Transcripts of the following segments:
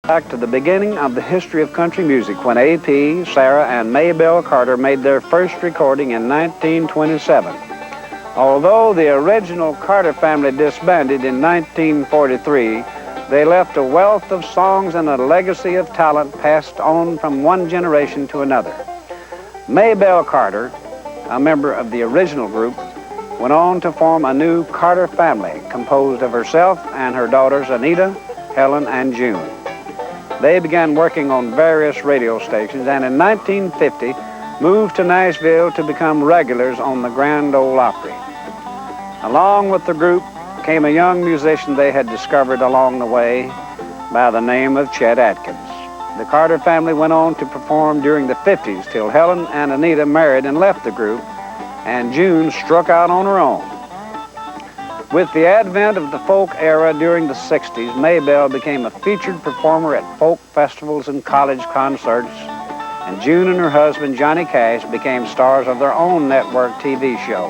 Back to the beginning of the history of country music when A.P., Sarah, and Maybelle Carter made their first recording in 1927. Although the original Carter family disbanded in 1943, they left a wealth of songs and a legacy of talent passed on from one generation to another. Maybelle Carter, a member of the original group, went on to form a new Carter family composed of herself and her daughters Anita, Helen, and June. They began working on various radio stations and in 1950 moved to Nashville to become regulars on the Grand Ole Opry. Along with the group came a young musician they had discovered along the way by the name of Chet Atkins. The Carter family went on to perform during the 50s till Helen and Anita married and left the group, and June struck out on her own. With the advent of the folk era during the 60s, Maybelle became a featured performer at folk festivals and college concerts, and June and her husband, Johnny Cash, became stars of their own network TV show.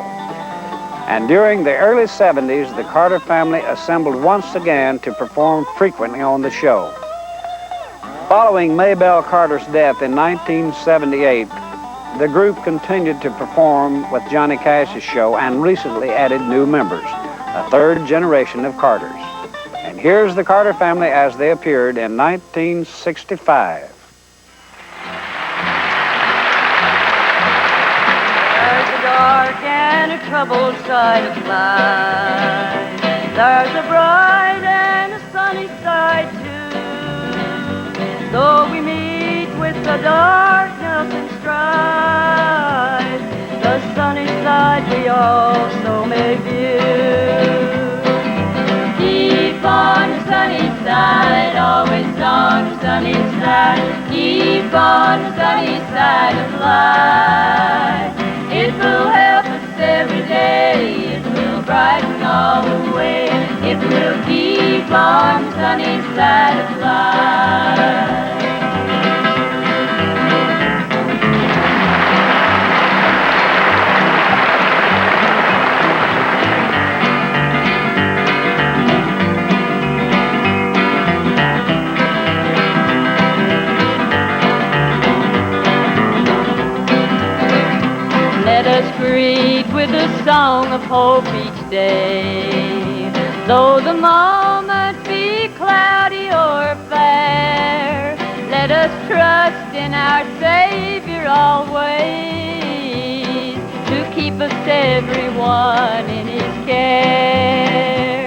And during the early 70s, the Carter family assembled once again to perform frequently on the show. Following Maybelle Carter's death in 1978, the group continued to perform with Johnny Cash's show and recently added new members, a third generation of Carters. And here's the Carter family as they appeared in 1965. There's a dark and a troubled side of life. There's a bright and a sunny side too. Though we meet with the darkness and strife, the sunny side we also may view. Keep on the sunny side, always on the sunny side. Keep on the sunny side of life. It will help us every day, it will brighten all the way. It will keep on the sunny side of life. Let us greet with a song of hope each day. Though the moment be cloudy or fair, let us trust in our Savior always, to keep us everyone in His care.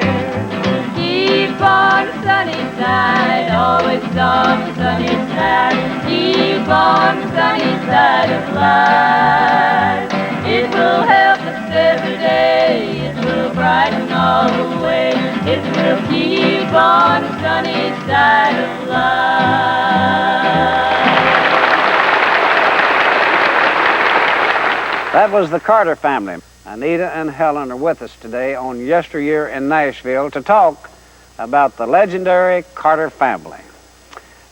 Keep on the sunny side, always on the sunny side. Keep on the sunny side of life. It will help us every day, it will brighten all the way. It will keep on the sunny side of life. That was the Carter family. Anita and Helen are with us today on Yesteryear in Nashville to talk about the legendary Carter family.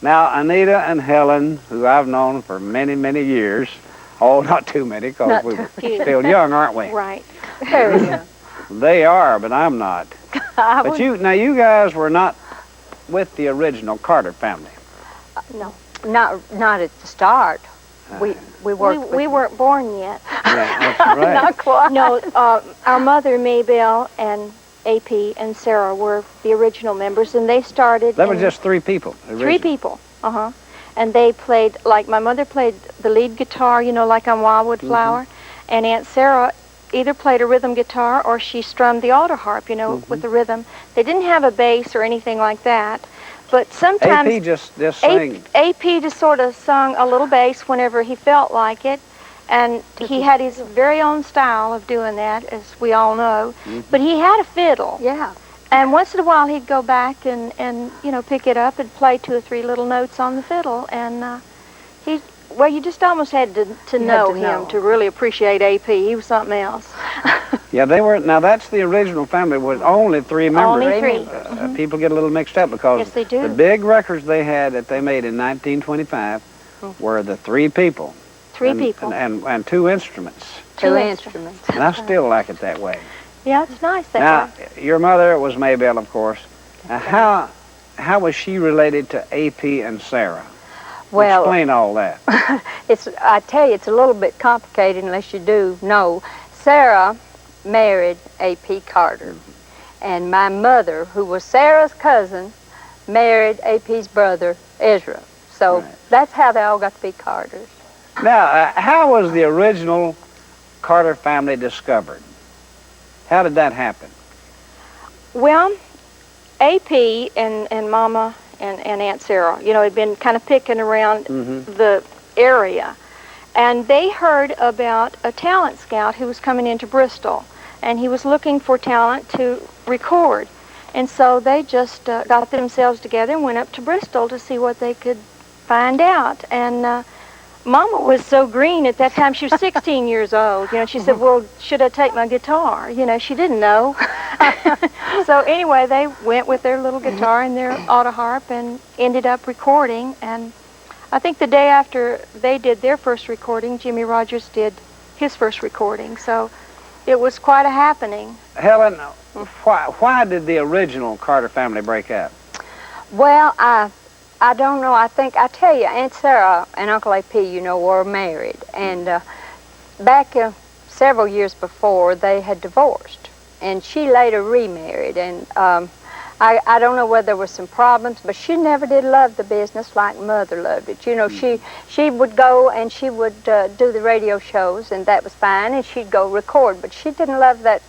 Now, Anita and Helen, who I've known for many, many years, oh, not too many, because we're still young, aren't we? Right. Very young. They are, but I'm not. But you guys were not with the original Carter family. No. Not at the start. We worked. We weren't born yet. Yeah, that's right. Not quite. No, our mother, Maybelle, and A.P. and Sarah were the original members, and they started. That was just three people. Three people. And they played, like my mother played the lead guitar, you know, like on Wildwood Flower, and Aunt Sarah either played a rhythm guitar or she strummed the alto harp, you know, with the rhythm. They didn't have a bass or anything like that, but sometimes A.P. just sang. A.P. just sort of sung a little bass whenever he felt like it, and he had his very own style of doing that, as we all know. But he had a fiddle. Yeah. And once in a while he'd go back and you know, pick it up and play 2 or 3 little notes on the fiddle. And well, you just almost had to know him to really appreciate A.P. He was something else. Yeah, they were. Now that's the original family with only 3 members. Only 3. People get a little mixed up because Yes, they do. the big records they had that they made in 1925 were the 3 people. 3 people. And 2 instruments. 2 instruments. And I still like it that way. Yeah, it's nice that Now, way. your mother was Maybelle, of course. Now, how was she related to AP and Sarah? Well, Explain all that. I tell you, it's a little bit complicated unless you do know. Sarah married AP Carter, and my mother, who was Sarah's cousin, married AP's brother, Ezra. So that's how they all got to be Carters. Now, how was the original Carter family discovered? How did that happen? Well, AP and Mama and Aunt Sarah, you know, had been kind of picking around the area. And they heard about a talent scout who was coming into Bristol. And he was looking for talent to record. And so they just got themselves together and went up to Bristol to see what they could find out. And Mama was so green at that time. She was 16 years old. You know, she said, well, should I take my guitar? You know, she didn't know. So anyway, they went with their little guitar and their auto harp and ended up recording. And I think the day after they did their first recording, Jimmy Rogers did his first recording. So it was quite a happening. Helen, why did the original Carter family break up? Well, I don't know. I tell you, Aunt Sarah and Uncle AP, you know, were married. And back several years before, they had divorced. And she later remarried. And I don't know whether there were some problems, but she never did love the business like Mother loved it. You know, she would go and she would do the radio shows, and that was fine, and she'd go record. But she didn't love that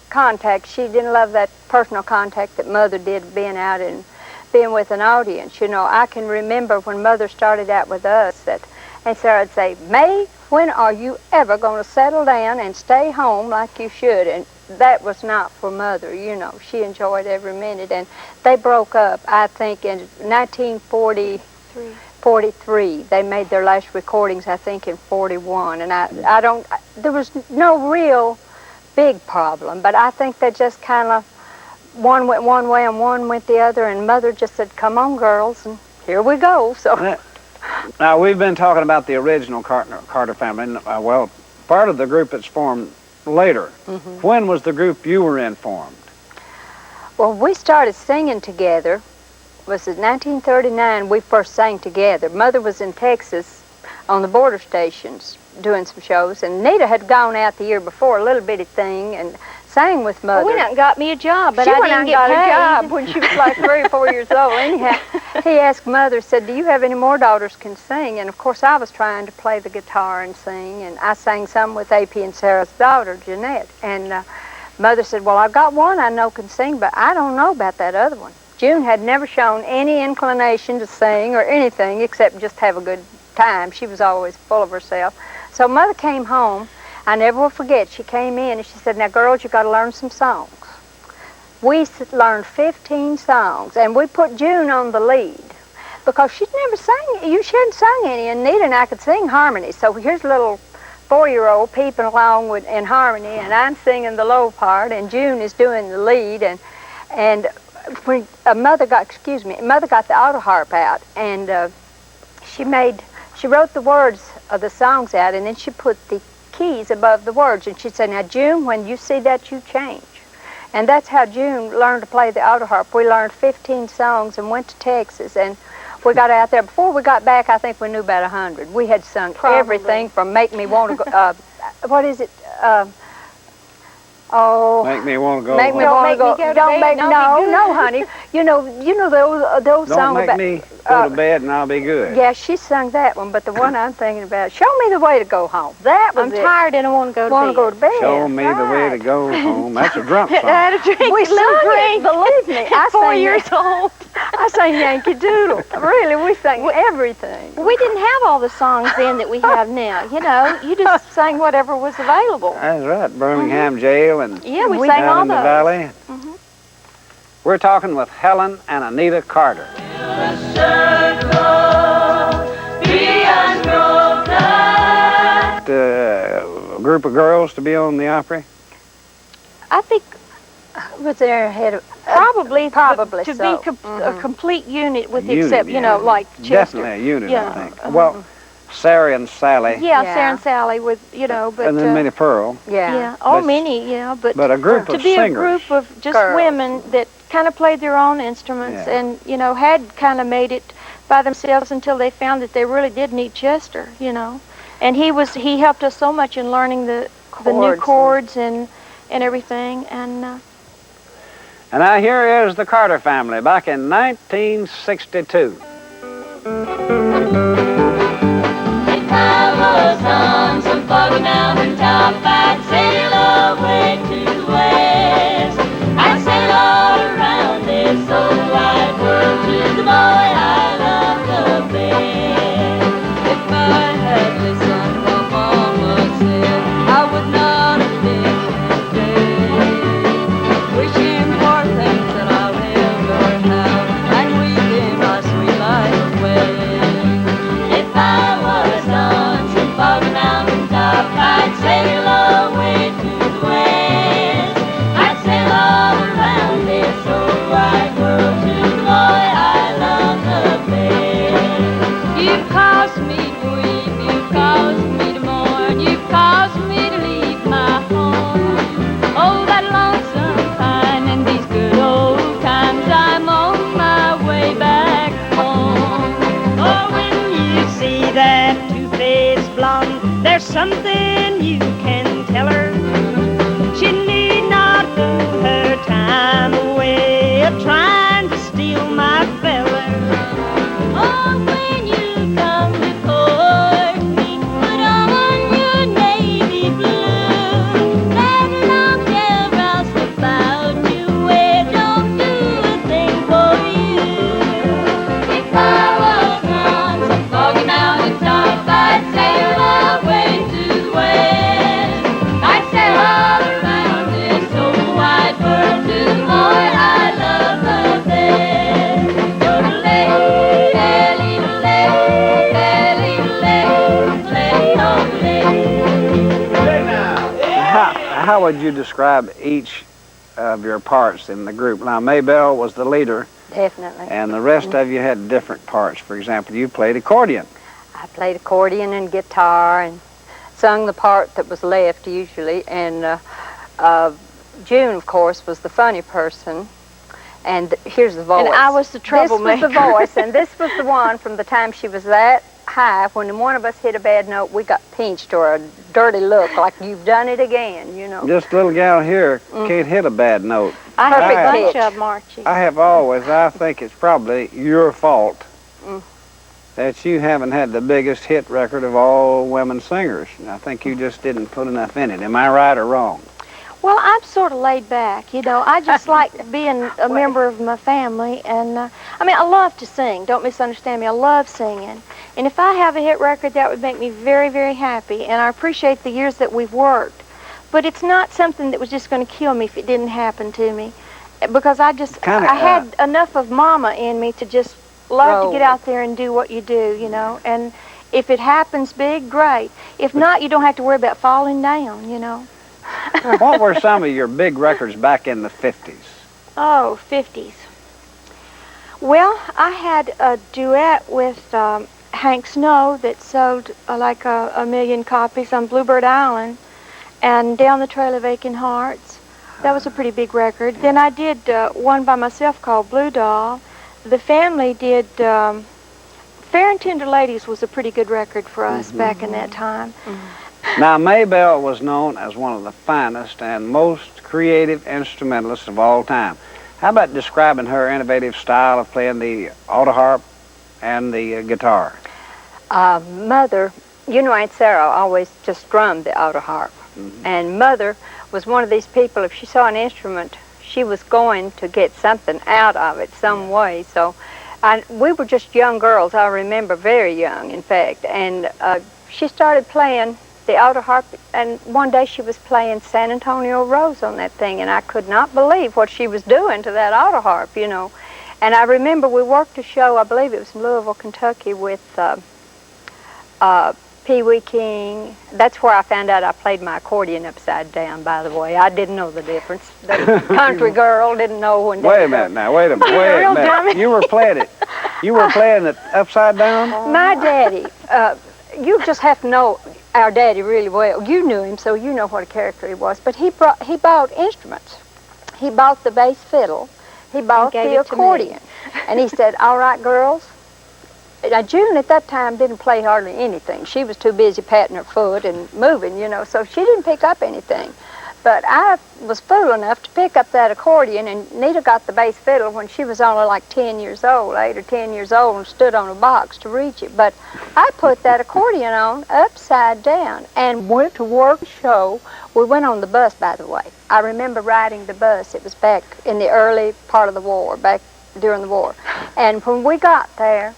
contact. She didn't love that personal contact that Mother did, being out and being with an audience. You know, I can remember when Mother started out with us that Aunt Sarah would say, May, when are you ever going to settle down and stay home like you should? And that was not for Mother, you know. She enjoyed every minute. And they broke up, I think, in 1943. They made their last recordings, I think, in 41. And there was no real big problem, but I think they just kind of, one went one way and one went the other, and Mother just said, come on, girls, and here we go. So now, we've been talking about the original Carter family. Well, part of the group that's formed later. When was the group you were in formed? Well, we started singing together. Was it 1939 we first sang together. Mother was in Texas on the border stations doing some shows, and Anita had gone out the year before, a little bitty thing, and sang with Mother. Well, we went and got me a job, but she I went didn't and get got paid. a job when she was like 3 or 4 years old. Anyhow, he asked Mother, said, do you have any more daughters can sing? And of course I was trying to play the guitar and sing, and I sang some with AP and Sarah's daughter, Jeanette. And Mother said, well, I've got one I know can sing, but I don't know about that other one. June had never shown any inclination to sing or anything except just have a good time. She was always full of herself. So Mother came home. I never will forget, she came in and she said, now girls, you've got to learn some songs. We learned 15 songs, and we put June on the lead because she'd never sang, she hadn't sung any, and Anita and I could sing harmony. So here's a little 4-year-old peeping along in harmony, and I'm singing the low part, and June is doing the lead, and when Mother got the auto harp out, and she wrote the words of the songs out, and then she put the keys above the words, and she said, now June, when you see that, you change. And that's how June learned to play the auto harp. We learned 15 songs and went to Texas, and we got out there. Before we got back, I think we knew about 100. We had sung everything from Make Me Want to Go, what is it, Make Me Want to Go. Make Me Want to Go. Don't make no, honey. You know those songs about. Don't make me go to bed and I'll be good. Yeah, she sung that one, but the one I'm thinking about, Show Me the Way to Go Home. That was I'm tired and I want to go to bed. Want to go to bed. Show me the way to go home. That's a drunk song. I had a drink. We sung drink. it, believe me. I 4 years old. I sang Yankee Doodle. Really, we sang everything. We didn't have all the songs then that we have now. You know, you just sang whatever was available. That's right. Birmingham Jail and Yeah, we sang all down in the those. valley. We're talking with Helen and Anita Carter. A group of girls to be on the Opry? I think Was there ahead of probably to so. be a complete unit with the Unit, except, you know, yeah. like Chester. Definitely a unit, Yeah. I think. Well, Sarah and Sally. Yeah, Yeah. Sarah and Sally with, you know, but And then Minnie Pearl. Yeah. yeah, oh, But- many, yeah, but But a group to of be singers. a group of just Girls. women that kind of played their own instruments Yeah. and, you know, had kind of made it by themselves until they found that they really did need Chester, you know. And he helped us so much in learning the new chords and everything. And now here is the Carter family back in 1962. If I was on some foggy mountain top, I'd sail away to the west. I'd sail all around this old wide world to the boy I love the best. If I had listened to what Mama said, I would not have been today, wishing for things that I'll never have and weeping my sweet life away. If I was on some foggy mountain top, I'd sail away to the west. I'd sail all around this old wide world to the boy I love the best. You've caused me to weep, you've caused me to mourn, you've caused me to leave my home. Oh, that lonesome pine and these good old times, I'm on my way back home. Oh, when you see that two-faced blonde, there's something you can tell her. She need not fool her time away trying to steal my feller. Oh, when you come to court me, put on your navy blue. That long tail roused about you, where don't do a thing for you. If I was on some foggy mountain top, I'd sail away to the west. I'd sail all around this old wide world to the boy I love the best. Yodelay, dally-delay, dally-delay, yodelay. How would you describe each of your parts in the group? Now, Maybelle was the leader, Definitely. and the rest of you had different parts. For example, you played accordion. I played accordion and guitar and sung the part that was left usually. And June, of course, was the funny person. And here's the voice. And I was the troublemaker. This was the voice, and this was the one from the time she was that high. When one of us hit a bad note, we got pinched or a dirty look, like you've done it again, you know. This little gal here can't hit a bad note. I had Perfect a bunch pitch. of them, Archie. I think it's probably your fault that you haven't had the biggest hit record of all women singers. I think you just didn't put enough in it. Am I right or wrong? Well, I'm sort of laid back, you know. I just like being a member of my family, and I mean, I love to sing. Don't misunderstand me. I love singing, and if I have a hit record, that would make me very, very happy. And I appreciate the years that we've worked, but it's not something that was just going to kill me if it didn't happen to me, because I had enough of Mama in me to just love to get out there and do what you do, you know. And if it happens big, great. If not, you don't have to worry about falling down, you know. What were some of your big records back in the 50s? Oh, 50s. Well, I had a duet with Hank Snow that sold like a million copies on Bluebird Island and Down the Trail of Aching Hearts. That was a pretty big record. Then I did one by myself called Blue Doll. The family did Fair and Tender Ladies was a pretty good record for us back in that time. Now, Maybelle was known as one of the finest and most creative instrumentalists of all time. How about describing her innovative style of playing the auto harp and the guitar? Mother, you know, Aunt Sarah always just drummed the auto harp. And Mother was one of these people, if she saw an instrument, she was going to get something out of it some way. So we were just young girls, I remember, very young, in fact. And she started playing the auto harp, and one day she was playing San Antonio Rose on that thing, and I could not believe what she was doing to that auto harp, you know. And I remember we worked a show, I believe it was in Louisville, Kentucky, with Pee Wee King. That's where I found out I played my accordion upside down, by the way. I didn't know the difference. The country girl didn't know when. Wait a minute now, wait a minute. You were playing it. You were playing it upside down? My daddy, you just have to know our daddy really well. You knew him, so you know what a character he was. But he bought instruments. He bought the bass fiddle, He bought gave the it to me. accordion. And he said, all right, girls. Now, June at that time didn't play hardly anything. She was too busy patting her foot and moving, you know, so she didn't pick up anything. But I was fool enough to pick up that accordion, and Nita got the bass fiddle when she was only like 10 years old, 8 or 10 years old, and stood on a box to reach it. But I put that accordion on upside down and went to work show. We went on the bus, by the way. I remember riding the bus. It was back in the early part of the war, back during the war. And when we got there,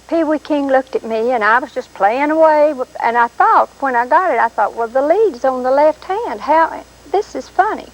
Pee Wee King looked at me, and I was just playing away. And I thought, when I got it, I thought, well, the lead's on the left hand. How? This is funny.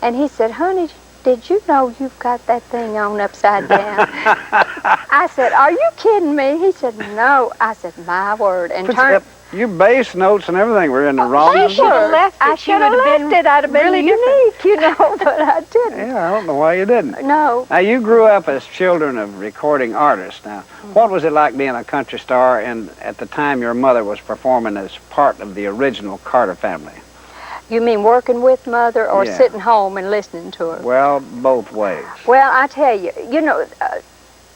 And he said, honey, did you know you've got that thing on upside down? I said, are you kidding me? He said, no. I said, my word. And turned. Your bass notes and everything were in the wrong. You should have left it. I should have left it. I'd have been really unique, you know, but I didn't. Yeah, I don't know why you didn't. No. Now, you grew up as children of recording artists. Now, what was it like being a country star and at the time your mother was performing as part of the original Carter family? You mean working with Mother or Yeah. sitting home and listening to her? Well, both ways. Well, I tell you, you know,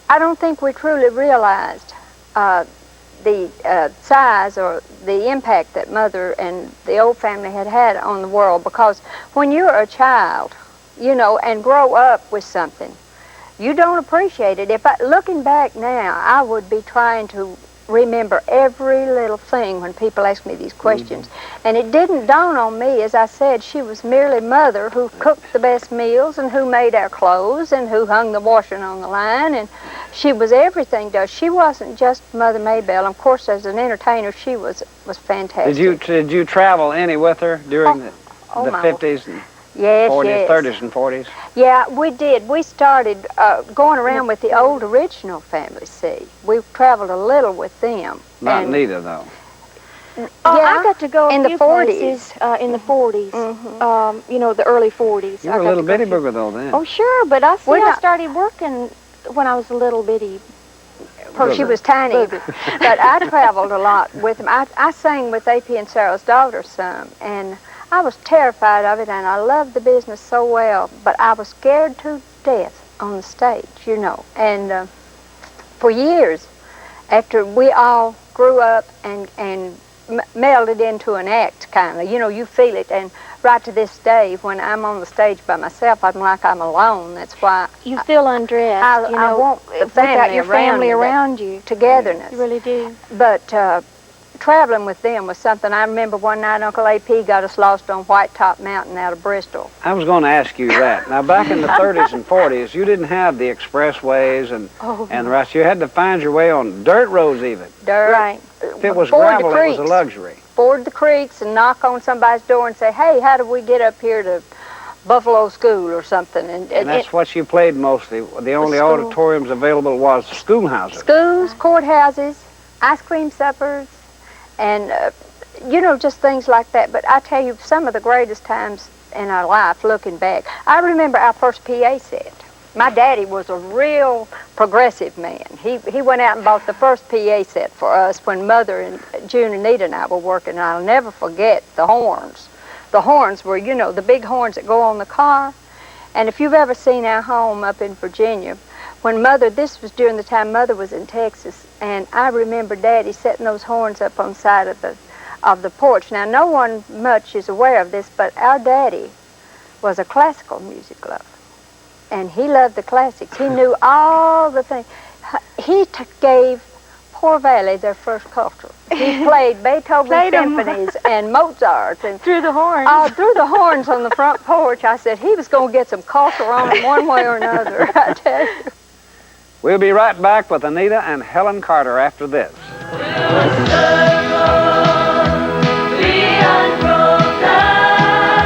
I don't think we truly realized the size or the impact that Mother and the old family had on the world, because when you're a child, you know, and grow up with something, you don't appreciate it. Looking back now, I would be trying to remember every little thing when people ask me these questions. And it didn't dawn on me, as I said, she was merely Mother who cooked the best meals and who made our clothes and who hung the washing on the line, and she was everything to us. She wasn't just Mother Maybelle. Of course, as an entertainer, she was fantastic. Did you travel any with her during the my 50s and Yes, 40s, yes. 30s and 40s? Yeah, we did. We started going around with the old original family, see. We traveled a little with them. Not and, Nita, though. Oh, yeah, I got to go in a the few 40s. places in the 40s. You know, the early 40s. You were a little bitty booger, though, then. Oh, sure, but I We're not- started working when I was a little bitty. She was tiny, but I traveled a lot with them. I sang with A.P. and Sarah's daughter some, and I was terrified of it, and I loved the business so well, but I was scared to death on the stage, you know. And for years, after we all grew up and melded into an act, kind of, you know, you feel it. And right to this day, when I'm on the stage by myself, I'm like I'm alone. That's why You feel undressed. I you know, want the without family your around family me, that around you. togetherness. You really do. But traveling with them was something. I remember one night Uncle A.P. got us lost on White Top Mountain out of Bristol. I was going to ask you that. Now, back in the 30s and 40s, you didn't have the expressways and the rest. You had to find your way on dirt roads, even. Dirt. Right. If it was Ford the gravel, it was a creeks. luxury. Ford the creeks and knock on somebody's door and say, hey, how do we get up here to Buffalo School or something? And that's what you played mostly. The only school. auditoriums available was schoolhouses. Schools, courthouses, ice cream suppers, and, you know, just things like that. But I tell you, some of the greatest times in our life, looking back, I remember our first PA set. My daddy was a real progressive man. He went out and bought the first PA set for us when Mother and June and Anita and I were working. And I'll never forget the horns. The horns were, you know, the big horns that go on the car. And if you've ever seen our home up in Virginia, when Mother, this was during the time Mother was in Texas, and I remember Daddy setting those horns up on the side of the porch. Now, no one much is aware of this, but our Daddy was a classical music lover. And he loved the classics. He knew all the things. He gave Poor Valley their first culture. He played Beethoven symphonies and Mozart. And Through the horns. through the horns on the front porch. I said he was going to get some culture on him one way or another, I tell you. We'll be right back with Anita and Helen Carter after this.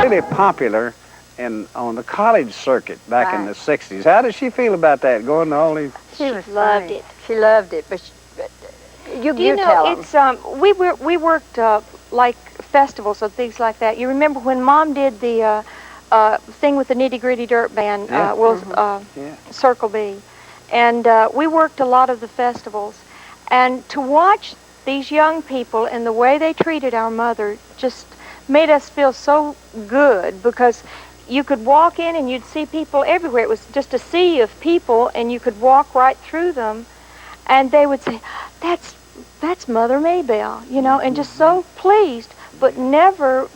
Really popular on the college circuit back in the 60s. How did she feel about that, going to all these? She was loved funny. it. She loved it, but you tell them. It's we worked like festivals and things like that. You remember when Mom did the thing with the Nitty Gritty Dirt Band, Circle B, and we worked a lot of the festivals, and to watch these young people and the way they treated our mother just made us feel so good, because you could walk in and you'd see people everywhere. It was just a sea of people, and you could walk right through them, and they would say, that's Mother Maybelle, you know, and just so pleased, but never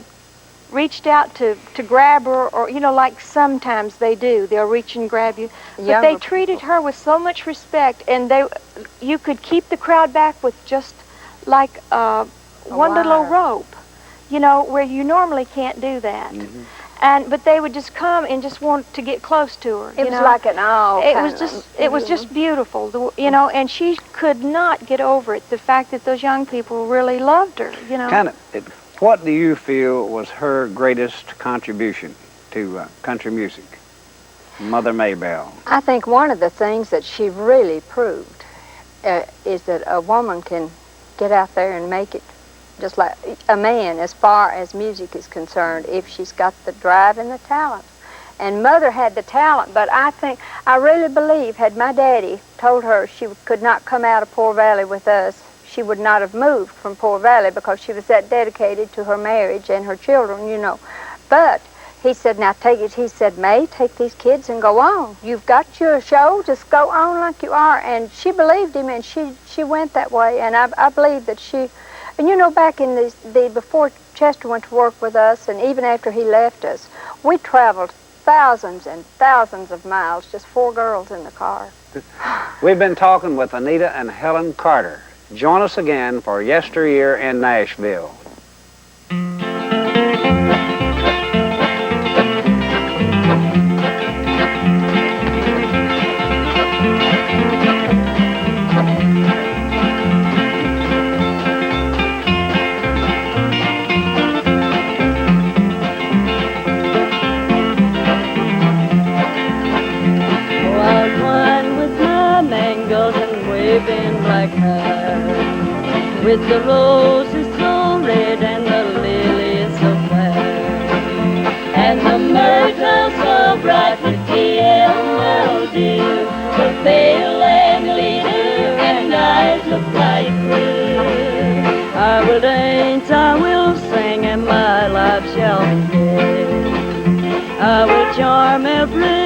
reached out to grab her, or, you know, like sometimes they do. They'll reach and grab you. But they treated her with so much respect, and you could keep the crowd back with just like one little rope, you know, where you normally can't do that. But they would just come and just want to get close to her. It was like an It was just beautiful, you know, and she could not get over it. The fact that those young people really loved her, you know. What do you feel was her greatest contribution to country music, Mother Maybelle? I think one of the things that she really proved is that a woman can get out there and make it just like a man as far as music is concerned, if she's got the drive and the talent. And Mother had the talent, but I really believe, had my daddy told her she could not come out of Poor Valley with us, she would not have moved from Poor Valley, because she was that dedicated to her marriage and her children, you know. But he said, now take it, he said, May, take these kids and go on. You've got your show, just go on like you are. And she believed him, and she went that way. And I believe that she, and you know, back in before Chester went to work with us, and even after he left us, we traveled thousands and thousands of miles, just 4 girls in the car. We've been talking with Anita and Helen Carter. Join us again for Yesteryear in Nashville. Black hair, with the roses so red and the lilies so fair, and the myrtle so bright with TNN dew, the pale and glitter and eyes look like blue. I will dance, I will sing, and my life shall be gay. I will charm every